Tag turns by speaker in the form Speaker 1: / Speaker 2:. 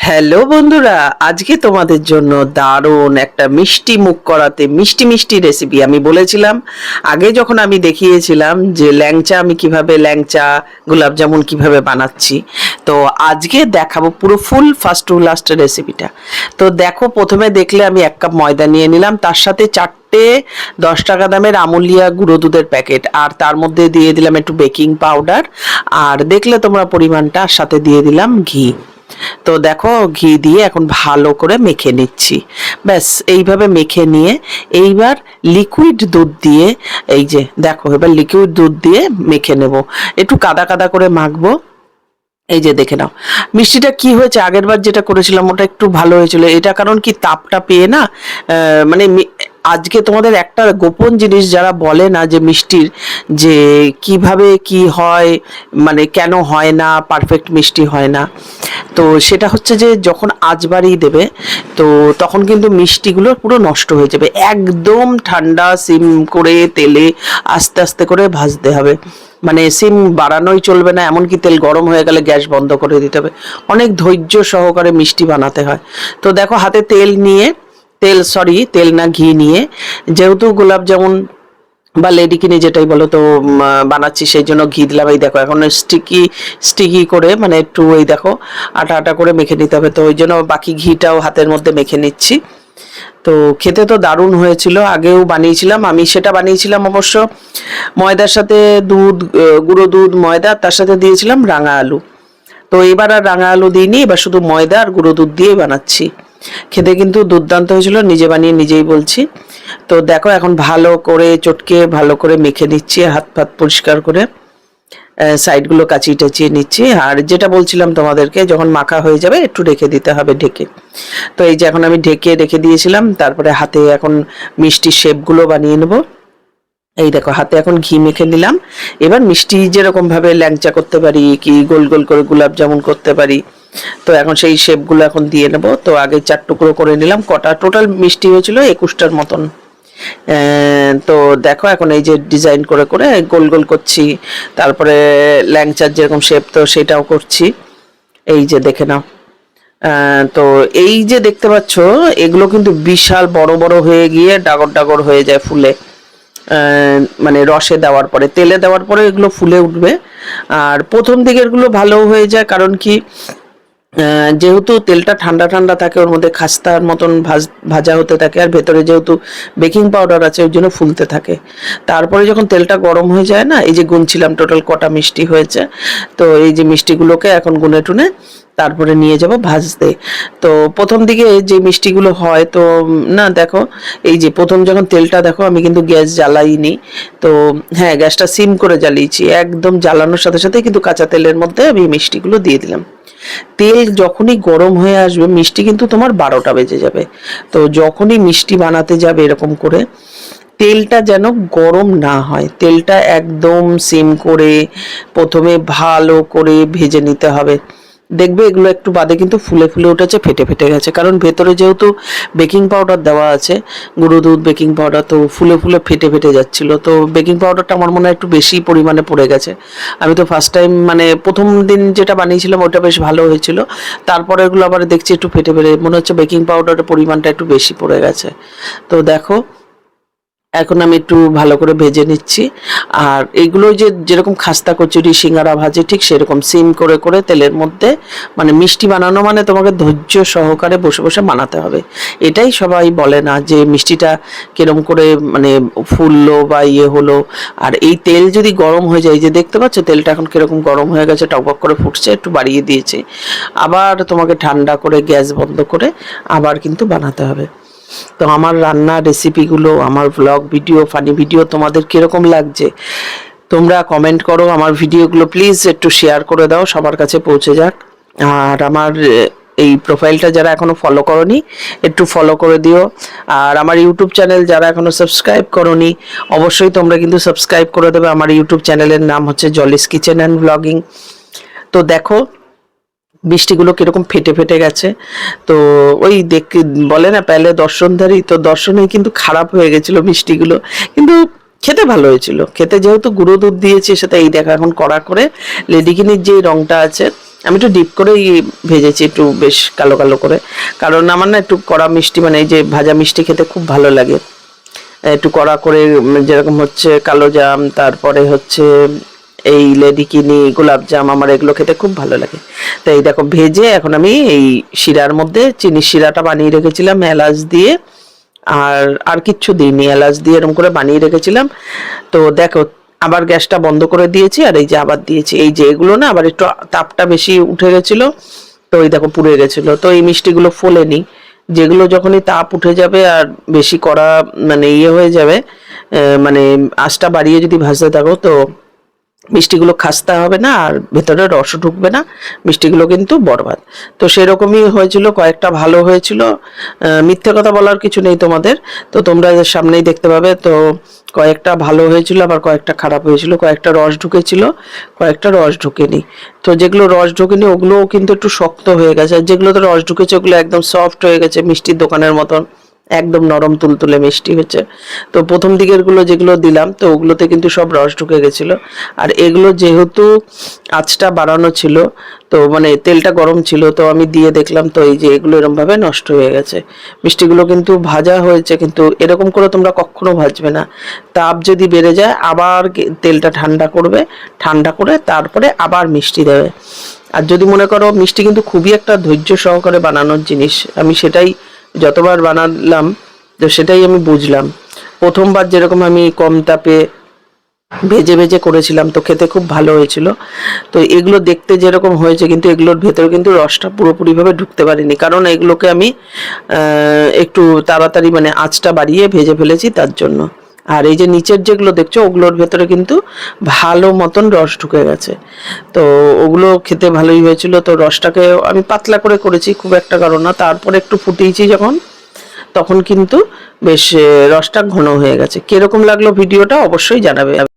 Speaker 1: Hello বন্ধুরা, আজকে তোমাদের জন্য দারুণ একটা মিষ্টি মুখ করাতে মিষ্টি মিষ্টি রেসিপি আমি বলেছিলাম। আগে যখন আমি দেখিয়েছিলাম যে ল্যাংচা আমি কিভাবে ল্যাংচা গোলাপ জামুন কিভাবে বানাচ্ছি, তো আজকে দেখাবো পুরো ফুল ফার্স্ট টু লাস্ট রেসিপিটা। তো দেখো, প্রথমে দেখলে আমি 1 কাপ ময়দা নিয়ে নিলাম, তার সাথে 4টে 10 টাকা দামের আমুলিয়া গুঁড়ো দুধের প্যাকেট, আর তার মধ্যে দিয়ে দিলাম একটু বেকিং পাউডার, আর দেখলে তোমরা পরিমাণটা, সাথে দিয়ে দিলাম ঘি। তো দেখো, ঘি দিয়ে এখন ভালো করে মেখে নিচ্ছি। ব্যাস এইভাবে মেখে নিয়ে এইবার লিকুইড দুধ দিয়ে, এই যে দেখো, এবার লিকুইড দুধ দিয়ে মেখে নেব। একটু কাদা কাদা করে মাখবো। এই যে দেখে নাও মিষ্টিটা কি হয়েছে, আগের বার যেটা করেছিলাম ওটা একটু ভালো হয়েছিল। এটা কারণ কি, তাপটা পেয়ে না, মানে আজকে তোমাদের একটা গোপন জিনিস যারা বলে না যে মিষ্টির যে কিভাবে কি হয়, মানে কেন হয় না, পারফেক্ট মিষ্টি হয় না, তো সেটা হচ্ছে যে যখন আঁচ বাড়িয়ে দেবে তো তখন কিন্তু মিষ্টিগুলো পুরো নষ্ট হয়ে যাবে। একদম ঠান্ডা সিম করে তেলে আস্তে আস্তে করে ভাজতে হবে, মানে সিম বাড়ানোই চলবে না, এমনকি তেল গরম হয়ে গেলে গ্যাস বন্ধ করে দিতে হবে। অনেক ধৈর্য সহকারে মিষ্টি বানাতে হয়। তো দেখো, হাতে তেল নিয়ে, তেল না, ঘি নিয়ে, যেহেতু গোলাপ জামুন বা লেডিকিনি যেটাই বলো, তো বানাচ্ছি সেই জন্য ঘি দিলাম। এই দেখো, এখন স্টিকি স্টিকি করে, মানে একটু এই দেখো আটা আটা করে মেখে নিতে হবে, তো ওই জন্য বাকি ঘিটাও হাতের মধ্যে মেখে নিচ্ছি। তো খেতে তো দারুণ হয়েছিল, আগেও বানিয়েছিলাম আমি। সেটা বানিয়েছিলাম অবশ্য ময়দার সাথে দুধ, গুঁড়ো দুধ, ময়দা, তার সাথে দিয়েছিলাম রাঙা আলু। তো এবার আর রাঙা আলু দিইনি, এবার শুধু ময়দা আর গুঁড়ো দুধ দিয়ে বানাচ্ছি। খেতে কিন্তু দুর্দান্ত হয়েছিল, নিজে বানিয়ে নিজেই বলছি। তো দেখো, এখন ভালো করে চটকে ভালো করে মেখে নিচ্ছি, হাত ফাত পরিষ্কার করে সাইডগুলো কাচিয়ে টাচিয়ে নিচ্ছি। আর যেটা বলছিলাম তোমাদেরকে, যখন মাখা হয়ে যাবে একটু রেখে দিতে হবে ঢেকে। তো এই যে এখন আমি ঢেকে রেখে দিয়েছিলাম, তারপরে হাতে এখন মিষ্টির শেপগুলো বানিয়ে নেবো। এই দেখো, হাতে এখন ঘি মেখে নিলাম। এবার মিষ্টি যেরকম ভাবে ল্যাংচা করতে পারি, কি গোল গোল করে গোলাপ জামুন করতে পারি, তো এখন সেই শেপগুলো এখন দিয়ে নেব। তো আগে 4 টুকরো করে নিলাম। কটা টোটাল মিষ্টি হয়েছিল? 21টার মতন। তো দেখো, এখন এই যে ডিজাইন করে করে গোল গোল করছি, তারপরে ল্যাংচার যেরকম শেপ তো সেটাও করছি। এই যে দেখে নাও। তো এই যে দেখতে পাচ্ছ, এগুলো কিন্তু বিশাল বড় বড় হয়ে গিয়ে ডাগর ডাগর হয়ে যায় ফুলে, মানে রসে দেওয়ার পরে, তেলে দেওয়ার পরে এগুলো ফুলে উঠবে। আর প্রথম দিকের গুলো ভালো হয়ে যায়, কারণ কি, যেহেতু তেলটা ঠান্ডা ঠান্ডা থাকে, ওর মধ্যে খাস্তার মতন ভাজা হতে থাকে, আর ভেতরে যেহেতু বেকিং পাউডার আছে ওই জন্য ফুলতে থাকে। তারপরে যখন তেলটা গরম হয়ে যায় না, এই যে গুনছিলাম টোটাল কটা মিষ্টি হয়েছে, তো এই যে মিষ্টিগুলোকে এখন গুনে টুনে তারপরে নিয়ে যাব ভাজতে। তো প্রথম দিকে যে মিষ্টিগুলো হয়, তো না দেখো, এই যে প্রথম যখন তেলটা, দেখো আমি কিন্তু গ্যাস জ্বালাইনি, তো হ্যাঁ গ্যাসটা সিম করে জ্বালিয়েছি, একদম জ্বালানোর সাথে সাথে কিন্তু কাঁচা তেলের মধ্যে আমি মিষ্টিগুলো দিয়ে দিলাম। তেল যখনই গরম হয়ে আসবে, মিষ্টি কিন্তু তোমার 12টা বেজে যাবে। তো যখনই মিষ্টি বানাতে যাবে এরকম করে, তেলটা যেন গরম না হয়, তেলটা একদম সিম করে প্রথমে ভালো করে ভেজে নিতে হবে। দেখবে এগুলো একটু বাদে কিন্তু ফুলে ফুলে উঠেছে, ফেটে ফেটে গেছে, কারণ ভেতরে যেহেতু বেকিং পাউডার দেওয়া আছে, গুঁড়ো দুধ, বেকিং পাউডার, তো ফুলে ফুলে ফেটে ফেটে যাচ্ছিল। তো বেকিং পাউডারটা আমার মনে হয় একটু বেশি পরিমাণে পড়ে গেছে। আমি তো ফার্স্ট টাইম, মানে প্রথম দিন যেটা বানিয়েছিলাম ওটা বেশ ভালো হয়েছিল, তারপরে এগুলো আবার দেখছি একটু ফেটে ফেটে, মনে হচ্ছে বেকিং পাউডারের পরিমাণটা একটু বেশি পড়ে গেছে। তো দেখো, এখন আমি একটু ভালো করে ভেজে নিচ্ছি। আর এইগুলো যে যেরকম খাস্তা কচুরি, সিঙ্গারা ভাজে, ঠিক সেরকম সিম করে করে তেলের মধ্যে, মানে মিষ্টি বানানো মানে তোমাকে ধৈর্য সহকারে বসে বসে বানাতে হবে। এটাই সবাই বলে না যে মিষ্টিটা কিরম করে মানে ফুললো বা ইয়ে হলো। আর এই তেল যদি গরম হয়ে যায়, যে দেখতে পাচ্ছ তেলটা এখন কিরকম গরম হয়ে গেছে, টকবক করে ফুটছে, একটু বাড়িয়ে দিয়েছে। আবার তোমাকে ঠান্ডা করে গ্যাস বন্ধ করে আবার কিন্তু বানাতে হবে। তো আমার রান্নার রেসিপিগুলো, আমার ব্লগ ভিডিও, ফানি ভিডিও তোমাদের কিরকম লাগছে তোমরা কমেন্ট করো। আমার ভিডিওগুলো প্লিজ একটু শেয়ার করে দাও, সবার কাছে পৌঁছে যাক। আর আমার এই প্রোফাইলটা যারা এখনো ফলো করোনি, একটু ফলো করে দিও। আর আমার ইউটিউব চ্যানেল যারা এখনো সাবস্ক্রাইব করোনি, অবশ্যই তোমরা কিন্তু সাবস্ক্রাইব করে দেবে। আমার ইউটিউব চ্যানেলের নাম হচ্ছে জলিস কিচেন অ্যান্ড ব্লগিং। তো দেখো মিষ্টিগুলো কিরকম ফেটে ফেটে গেছে। তো ওই বলে না পেলে দর্শনধারী, তো দর্শনে কিন্তু খারাপ হয়ে গেছিল মিষ্টিগুলো, কিন্তু খেতে ভালো হয়েছিল। খেতে যেহেতু গুঁড়ো দুধ দিয়েছি, সেটা এই দেখো এখন কড়া করে লেডিকিনির যে রংটা আছে আমি একটু ডিপ করেই ভেজেছি, একটু বেশ কালো কালো করে, কারণ আমার না একটু কড়া মিষ্টি মানে এই যে ভাজা মিষ্টি খেতে খুব ভালো লাগে। একটু কড়া করে যেরকম হচ্ছে কালো জাম, তারপরে হচ্ছে এই লেডিকিনি, গোলাপ জাম, আমার এগুলো খেতে খুব ভালো লাগে। তো এই দেখো ভেজে এখন আমি এই শিরার মধ্যে চিনির শিরাটা বানিয়ে রেখেছিলাম এলাচ দিয়ে, আর আর কিচ্ছু দিইনি, এলাচ দিয়ে এরকম করে বানিয়ে রেখেছিলাম। তো দেখো আবার গ্যাসটা বন্ধ করে দিয়েছি, আর এই যে আবার দিয়েছি, এই যে এগুলো না আবার একটু তাপটা বেশি উঠে গেছিলো, তো এই দেখো পুড়ে গেছিলো। তো এই মিষ্টিগুলো ফোলেনি, যেগুলো যখনই তাপ উঠে যাবে আর বেশি কড়া মানে ইয়ে হয়ে যাবে, মানে আঁচটা বাড়িয়ে যদি ভাজতে থাকো, তো মিষ্টিগুলো খাস্তা হবে না আর ভেতরে রসও ঢুকবে না, মিষ্টিগুলো কিন্তু বরবাদ। তো সেরকমই হয়েছিল, কয়েকটা ভালো হয়েছিল, মিথ্যে কথা বলার কিছু নেই তোমাদের, তো তোমরা সামনেই দেখতে পাবে। তো কয়েকটা ভালো হয়েছিল, আবার কয়েকটা খারাপ হয়েছিল, কয়েকটা রস ঢুকেছিল, কয়েকটা রস ঢুকেনি। তো যেগুলো রস ঢুকেনি ওগুলোও কিন্তু একটু শক্ত হয়ে গেছে, আর যেগুলোতে রস ঢুকেছে ওগুলো একদম সফট হয়ে গেছে, মিষ্টির দোকানের মতন একদম নরম তুলতুলে মিষ্টি হচ্ছে। তো প্রথম দিকের গুলো যেগুলো দিলাম, তো ওগুলোতে কিন্তু সব রস ঢুকে গেছিল। আর এগুলো যেহেতু আঁচটা বাড়ানো ছিল, তো মানে তেলটা গরম ছিল, তো আমি দিয়ে দেখলাম, তো এই যে এগুলো এরকম ভাবে নষ্ট হয়ে গেছে। মিষ্টিগুলো কিন্তু ভাজা হয়েছে, কিন্তু এরকম করে তোমরা কখনো ভাজবে না। তাপ যদি বেড়ে যায় আবার তেলটা ঠান্ডা করবে, ঠান্ডা করে তারপরে আবার মিষ্টি দেবে। আর যদি মনে করো মিষ্টি কিন্তু খুবই একটা ধৈর্য সহকারে বানানোর জিনিস, আমি সেটাই যতবার বানালাম তো সেটাই আমি বুঝলাম। প্রথমবার যেরকম আমি কম তাপে ভেজে ভেজে করেছিলাম, তো খেতে খুব ভালো হয়েছিল। তো এগুলো দেখতে যেরকম হয়েছে, কিন্তু এগুলোর ভেতরে কিন্তু রসটা পুরোপুরিভাবে ঢুকতে পারিনি, কারণ এগুলোকে আমি একটু তাড়াতাড়ি মানে আঁচটা বাড়িয়ে ভেজে ফেলেছি তার জন্য। আর এই যে নিচের যেগুলো দেখছো ওগুলোর ভেতরে কিন্তু ভালো মতন রস ঢুকে গেছে, তো ওগুলো খেতে ভালোই হয়েছিল। তো রসটাকে আমি পাতলা করে করেছি, খুব একটা কারণ না, তারপরে একটু ফুটিয়েছি যখন, তখন কিন্তু বেশ রসটা ঘন হয়ে গেছে। কিরকম লাগলো ভিডিওটা অবশ্যই জানাবে।